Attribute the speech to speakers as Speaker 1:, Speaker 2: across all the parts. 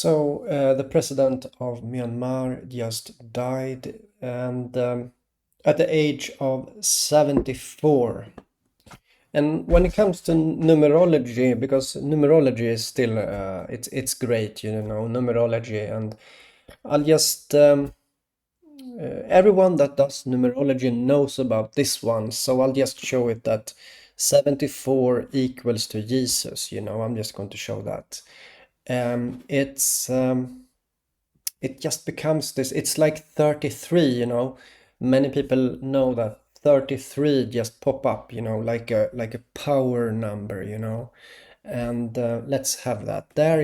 Speaker 1: The president of Myanmar just died, and at the age of 74. And when it comes to numerology, because numerology is still it's great, numerology, and I'll just everyone that does numerology knows about this one, so I'll just show it that 74 equals to Jesus. I'm just going to show that. It just becomes this. It's like 33. Many people know that 33 just pop up, like a power number, and let's have that there.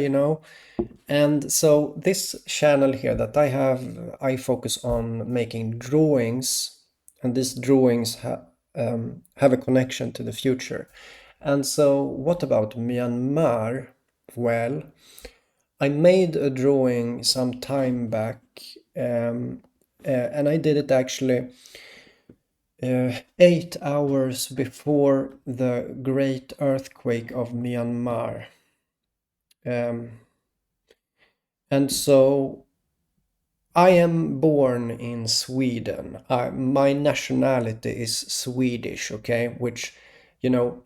Speaker 1: And so this channel here that I have, I focus on making drawings, and these drawings have a connection to the future. And so what about Myanmar? Well, I made a drawing some time back, and I did it actually 8 hours before the great earthquake of Myanmar. And so I am born in Sweden. My nationality is Swedish, okay? Which,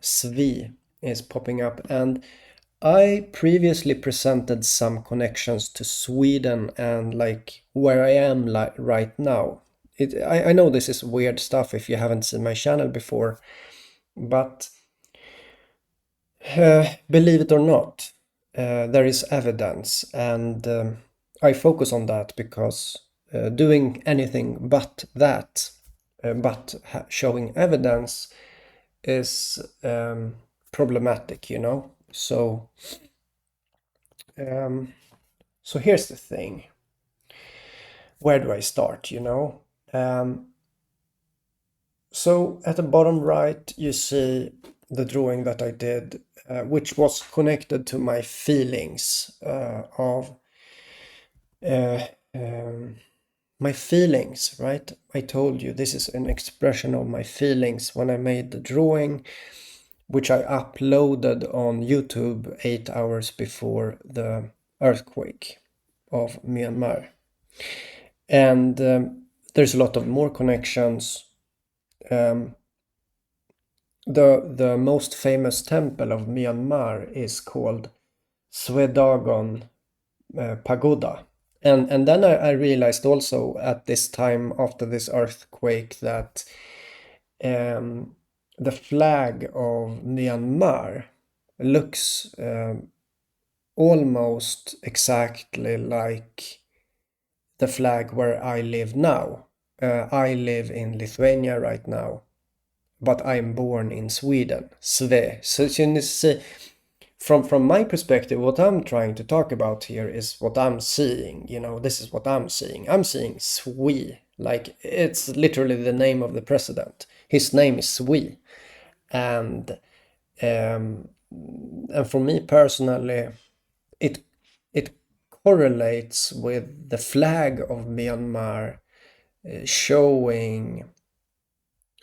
Speaker 1: Swe is popping up. And I previously presented some connections to Sweden and like where I am right now. I know this is weird stuff if you haven't seen my channel before, but believe it or not, there is evidence, and I focus on that because doing anything but that, but showing evidence is problematic, So, so here's the thing. Where do I start, So at the bottom right, you see the drawing that I did, which was connected to my feelings my feelings, right? I told you this is an expression of my feelings when I made the drawing, which I uploaded on YouTube 8 hours before the earthquake of Myanmar. And there's a lot of more connections. The most famous temple of Myanmar is called Swe Pagoda. And then I realized also at this time after this earthquake that the flag of Myanmar looks almost exactly like the flag where I live now. I live in Lithuania right now, but I'm born in Sweden, Swe. So you see, from my perspective, what I'm trying to talk about here is what I'm seeing. This is what I'm seeing. I'm seeing Swe, like it's literally the name of the president. His name is Swe, and for me personally, it correlates with the flag of Myanmar showing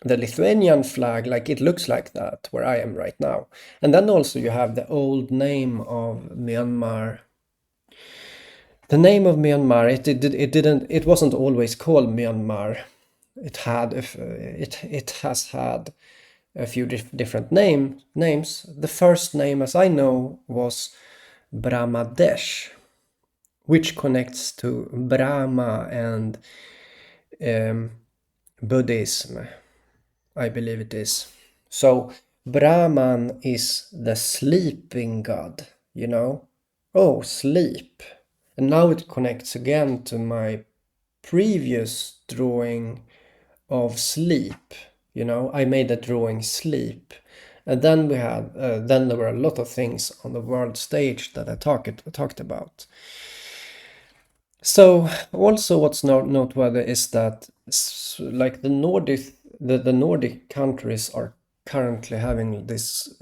Speaker 1: the Lithuanian flag, like it looks like that where I am right now. And then also you have the old name of Myanmar. The name of Myanmar, it wasn't always called Myanmar. It has had a few different names. The first name, as I know, was Brahmadesh, which connects to Brahma and Buddhism, I believe it is. So Brahman is the sleeping god, Oh, sleep. And now it connects again to my previous drawing of sleep. I made a drawing sleep. And then then there were a lot of things on the world stage that I talked about. So also what's noteworthy is that like the Nordic countries are currently having this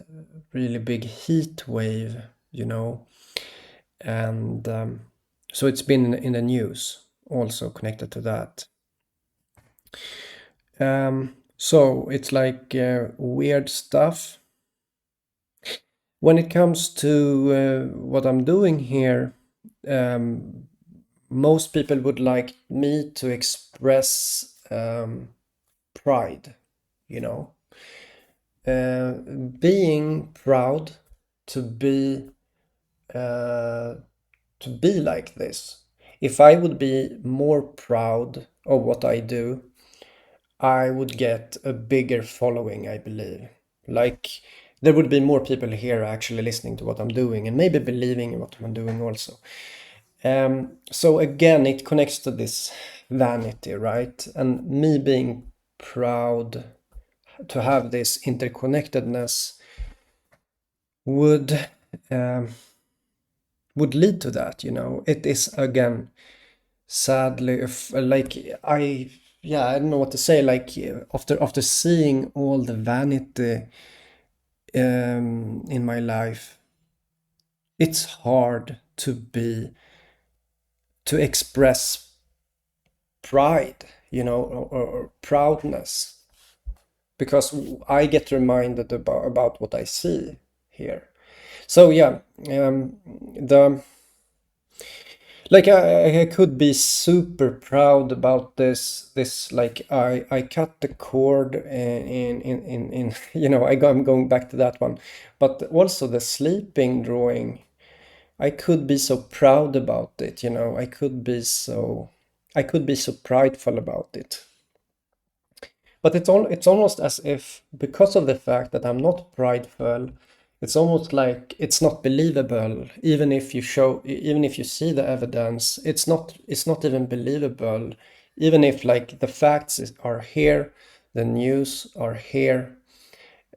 Speaker 1: really big heat wave, and so it's been in the news also connected to that. So it's like weird stuff. When it comes to what I'm doing here, um, most people would like me to express pride, you know. Being proud to be uh, to be like this. If I would be more proud of what I do, I would get a bigger following, I believe. Like there would be more people here actually listening to what I'm doing and maybe believing in what I'm doing also. So again, it connects to this vanity, right? And me being proud to have this interconnectedness would um, would lead to that, you know. It is again, sadly, if like I don't know what to say. Like after seeing all the vanity in my life, it's hard to express pride, you know, or proudness, because I get reminded about what I see here. So yeah, the like I could be super proud about this like I cut the cord in you know I'm going back to that one, but also the sleeping drawing. I could be so proud about it, you know. I could be so prideful about it. But it's almost as if, because of the fact that I'm not prideful, it's almost like it's not believable. Even if you see the evidence, it's not even believable. Even if like the are here, the news are here,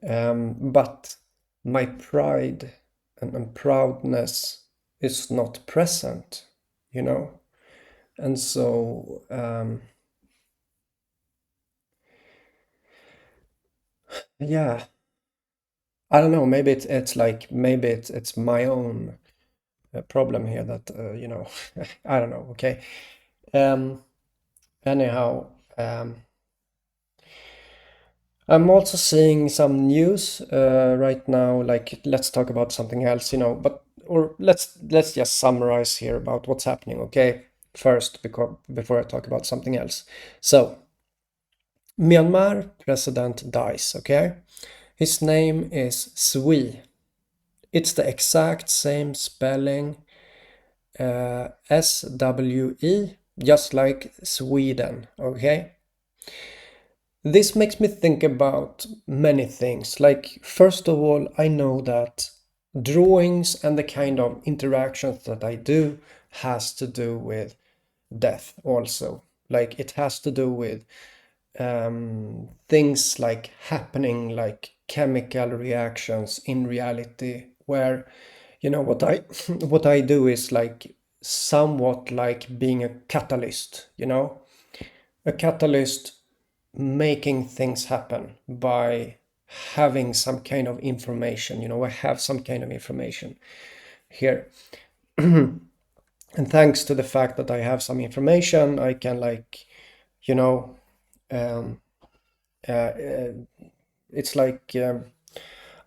Speaker 1: but my pride and proudness is not present, you know. And so yeah, I don't know. Maybe it's like maybe it's my own problem here that you know. I don't know. Okay. Um. Anyhow, I'm also seeing some news right now. Like, let's talk about something else, you know. But or let's just summarize here about what's happening. Okay. First, because before I talk about something else. So, Myanmar president dies. Okay. His name is Swe. It's the exact same spelling, SWE, just like Sweden, okay? This makes me think about many things. Like, first of all, I know that drawings and the kind of interactions that I do has to do with death also. Like, it has to do with things like happening, like chemical reactions in reality, where you know what I what I do is like somewhat like being a catalyst, you know, a catalyst making things happen by having some kind of information. You know, I have some kind of information here, and thanks to the fact that I have some information, I can like, you know, um, it's like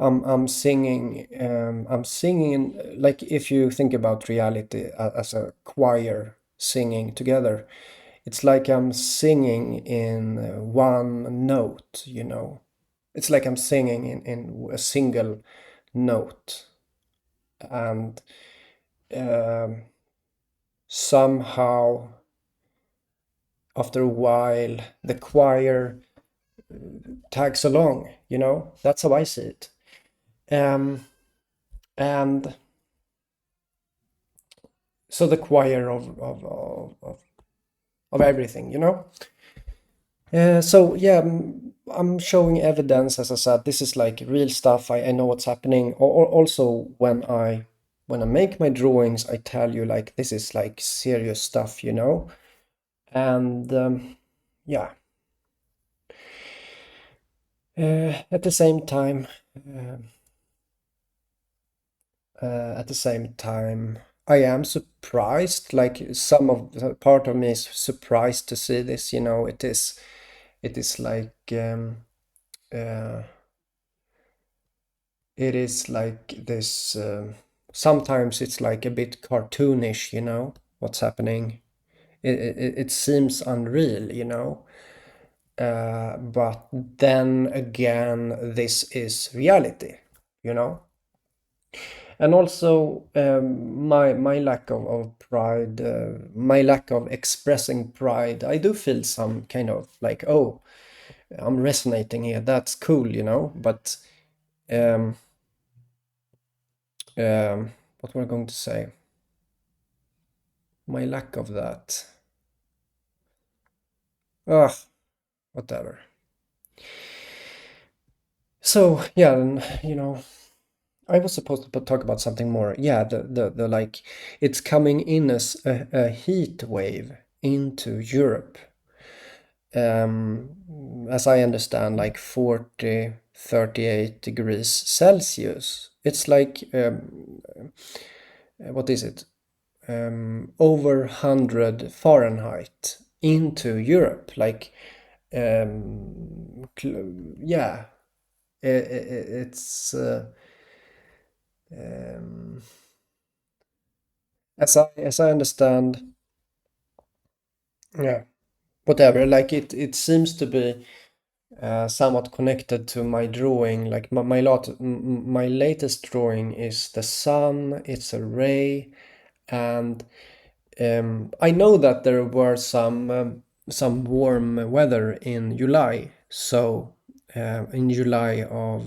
Speaker 1: I'm singing like, if you think about reality as a choir singing together, it's like I'm singing in one note, you know. It's like I'm singing in a single note, and um, somehow after a while the choir tags along, you know. That's how I see it. um, and so the choir of everything, you know. So yeah, I'm showing evidence. As I said, this is like real stuff. I know what's happening. Or also when I make my drawings, I tell you like this is like serious stuff, you know. And yeah, at the same time, uh, at the same time, I am surprised. Like some of the part of me is surprised to see this. You know, it is like uh, it is like this. sometimes it's like a bit cartoonish, what's happening. It seems unreal, but then again, this is reality, you know. And also my lack of pride, my lack of expressing pride. I do feel some kind of like, oh, I'm resonating here. That's cool, But um, what we're going to say, my lack of that. Ugh, whatever. So yeah, and, I was supposed to talk about something more. Yeah, the like, it's coming in as a heat wave into Europe. As I understand, like 40, 38 degrees Celsius. It's like, what is it? Over 100 Fahrenheit into Europe. Like, yeah, it's um, as I understand, yeah, whatever. Like it seems to be somewhat connected to my drawing. Like my latest drawing is the sun. It's a ray, and I know that there were some warm weather in July. So in July of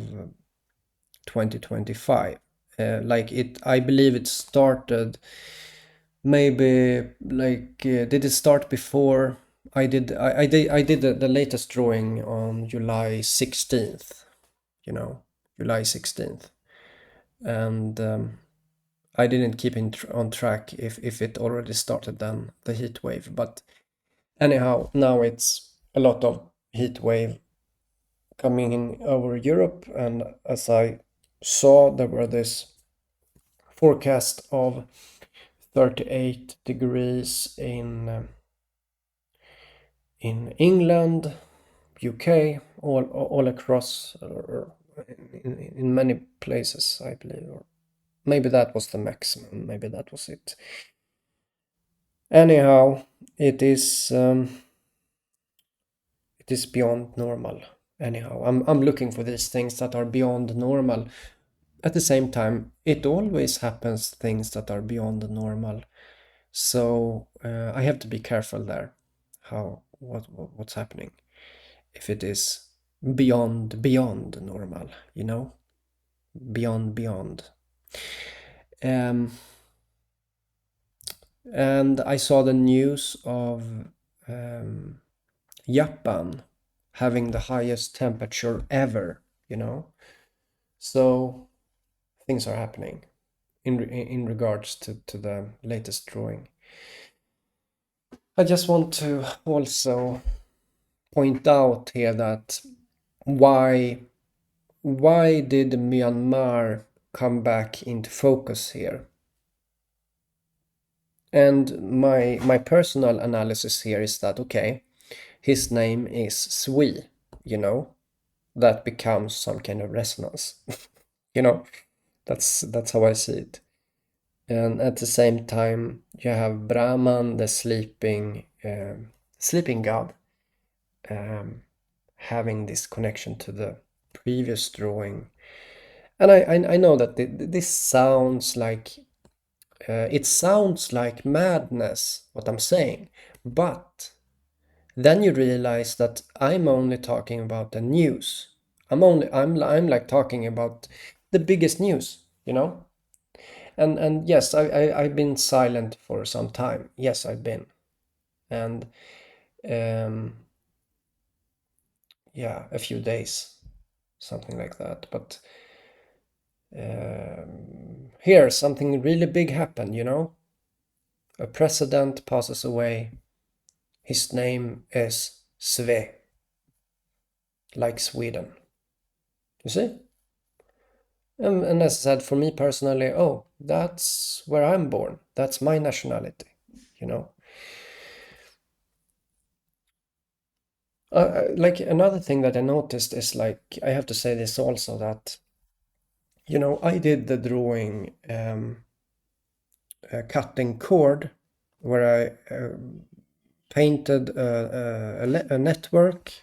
Speaker 1: 2025, I believe it started. Maybe like did it start before I did the latest drawing on July 16th, you know, July 16th. And I didn't keep on track if it already started then, the heat wave. But anyhow, now it's a lot of heat wave coming in over Europe. And as I saw, there were this forecast of 38 degrees in England, UK, all across, in many places, I believe. Or maybe that was the maximum. Maybe that was it. Anyhow, it is beyond normal. Anyhow, I'm looking for these things that are beyond normal. At the same time, it always happens things that are beyond normal. So I have to be careful there. What's happening? If it is beyond normal, beyond. Um, and I saw the news of um, Japan having the highest temperature ever, So things are happening in regards to the latest drawing. I just want to also point out here that why did Myanmar come back into focus here? And my personal analysis here is that, okay, his name is Swe, that becomes some kind of resonance. you know, that's how I see it. And at the same time, you have Brahman, the sleeping god, having this connection to the previous drawing. And I know that this sounds like it sounds like madness, what I'm saying, but then you realize that I'm only talking about the news. I'm like talking about the biggest news, And yes, I've been silent for some time. Yes, I've been. And um, yeah, a few days, something like that. But here, something really big happened, A president passes away. His name is Swe, like Sweden. You see? And as I said, for me personally, oh, that's where I'm born. That's my nationality, you know. Like another thing that I noticed is, like, I have to say this also, that You know, I did the drawing cutting cord where I painted a network.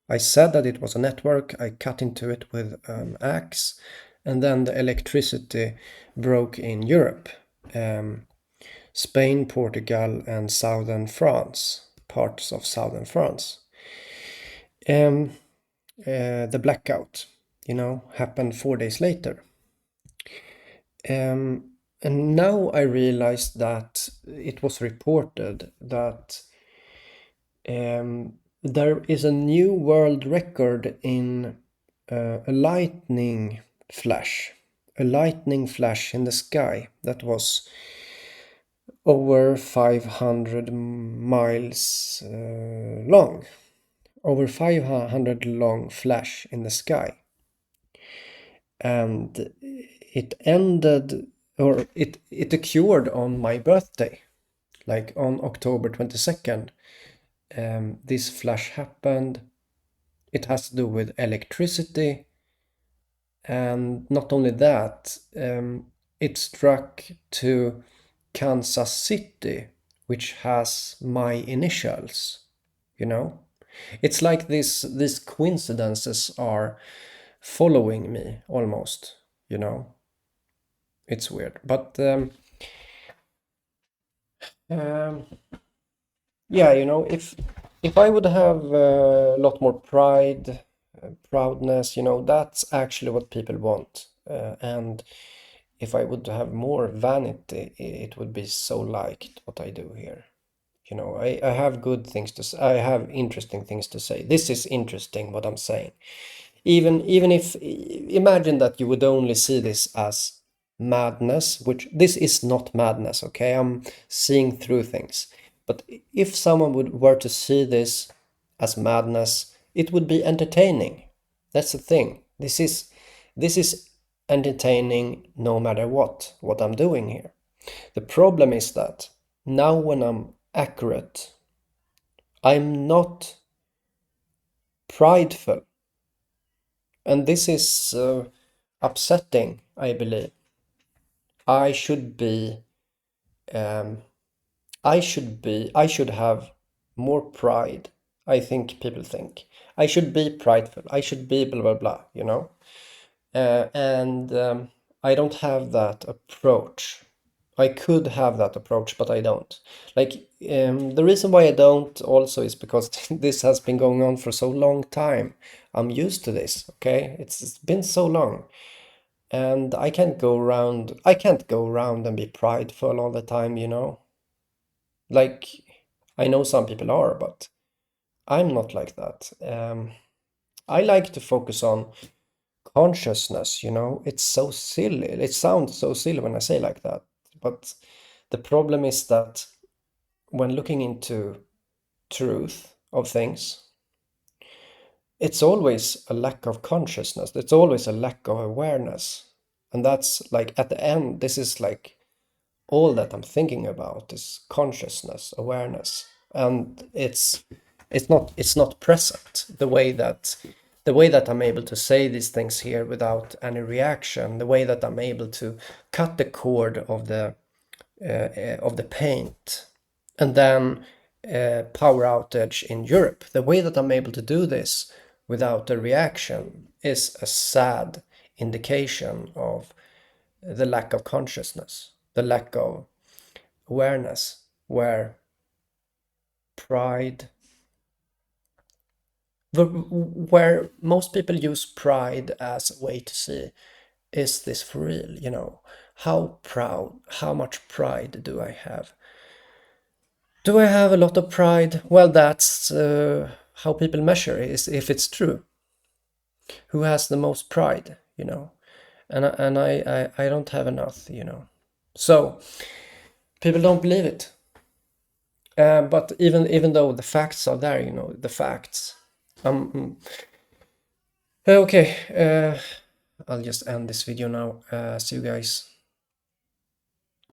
Speaker 1: I said that it was a network. I cut into it with an axe, and then the electricity broke in Europe. Spain, Portugal, and southern France, parts of southern France. The blackout, you know, happened 4 days later. And now I realized that it was reported that there is a new world record in a lightning flash in the sky that was over 500 miles long, over 500 long flash in the sky. And it ended, or it occurred on my birthday, like on October 22nd. This flash happened. It has to do with electricity. And not only that, it struck to Kansas City, which has my initials, you know? It's like these coincidences are following me almost, you know? It's weird. But um, yeah, you know, if I would have a lot more pride, proudness, you know, that's actually what people want. And if I would have more vanity, it would be so liked what I do here. You know, I have good things to say. I have interesting things to say. This is interesting what I'm saying. Even if imagine that you would only see this as madness, which this is not madness, okay? I'm seeing through things. But if someone were to see this as madness, it would be entertaining. That's the thing. This is entertaining no matter what I'm doing here. The problem is that now when I'm accurate, I'm not prideful. And this is upsetting, I believe. I should be, um, I should have more pride. I think people think. I should be prideful. I should be blah, blah, blah, you know? And I don't have that approach. I could have that approach, but I don't. Like, the reason why I don't also is because this has been going on for so long time. I'm used to this, okay? It's been so long. And I can't go around and be prideful all the time, you know? Like, I know some people are, but I'm not like that. I like to focus on consciousness, you know? It's so silly. It sounds so silly when I say like that. But the problem is that when looking into truth of things, it's always a lack of consciousness. It's always a lack of awareness. And that's like at the end, this is like all that I'm thinking about is consciousness, awareness. And it's not present the way that I'm able to say these things here without any reaction, the way that I'm able to cut the cord of the paint and then power outage in Europe. The way that I'm able to do this without a reaction is a sad indication of the lack of consciousness, the lack of awareness, where pride, where most people use pride as a way to see, is this for real? You know, how much pride do I have? Do I have a lot of pride? Well, that's how people measure is if it's true. Who has the most pride, you know? And I don't have enough, you know. So people don't believe it. But even though the facts are there, you know, the facts. Okay, I'll just end this video now. See you guys.